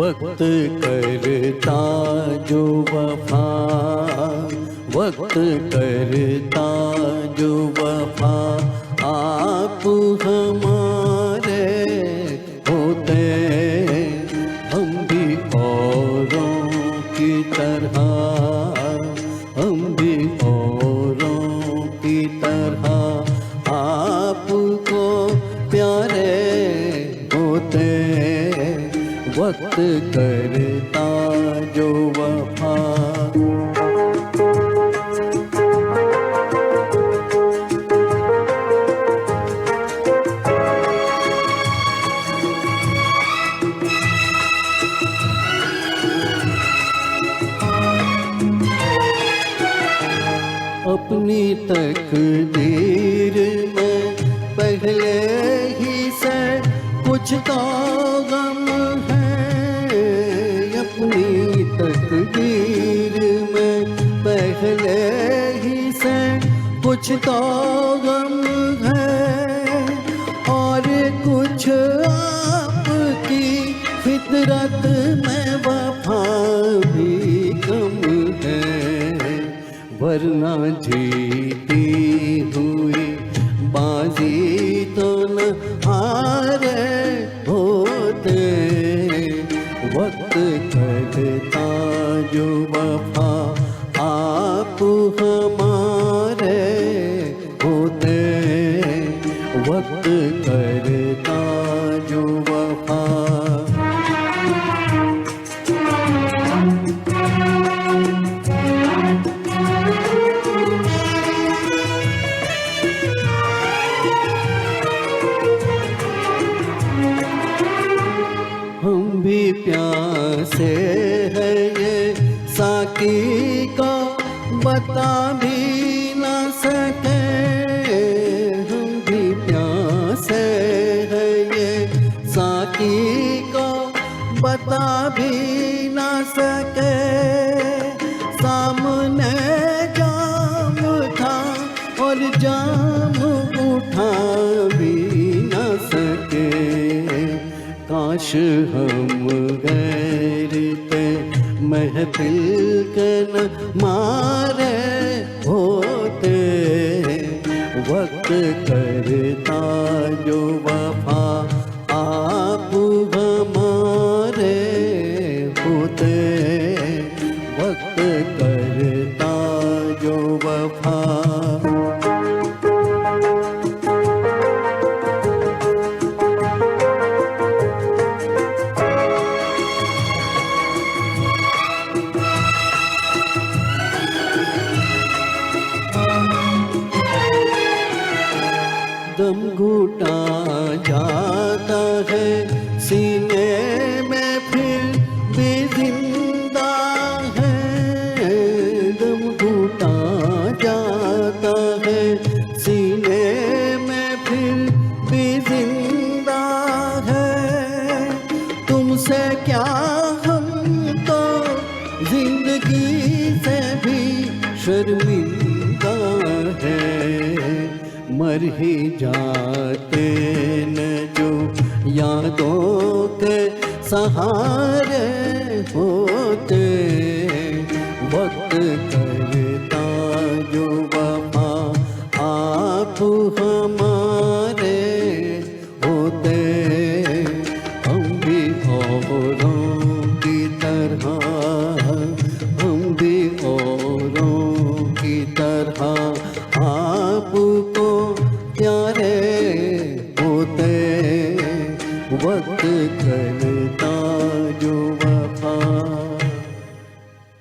वक्त करता जो वफा, वक्त करता जो वफा, आप हमारे होते हम भी औरों की तरह, हम भी औरों की तरह आपको प्यारे होते। वक्त करता जो वफा। अपनी तकदीर में पहले ही से कुछ तो गम है, अपनी तकदीर में पहले ही से कुछ तो गम है, और कुछ आपकी फितरत में वफा भी कम है। वरना जीती हुई बाजी तो न हारे होते। वक्त करता जो वफा, आप हमारे होते। वक्त करता जो वफा। हम भी प्यासे है ये साकी को बता भी न सके, हम भी प्यासे है ये साकी को बता भी न सके। सामने जाम था और जाम उठा भी न सके। काश हम गैर पे महफिल के न मारे होते। वक्त करता जो वफा, आप हमारे होते। वक्त करता जो वफा। दम घुटा जाता है सीने में फिर भी जिंदा है। दम घुटा जाता है सीने में फिर भी जिंदा है। तुमसे क्या हम तो जिंदगी से भी शर्मिंदा है। मर ही जाते न जो यादों के सहारे होते। वक्त करता जो वफा, आप हमारे होते। हम भी औरों की तरह, हम भी औरों की तरह आपको प्यारे होते। वक्त कर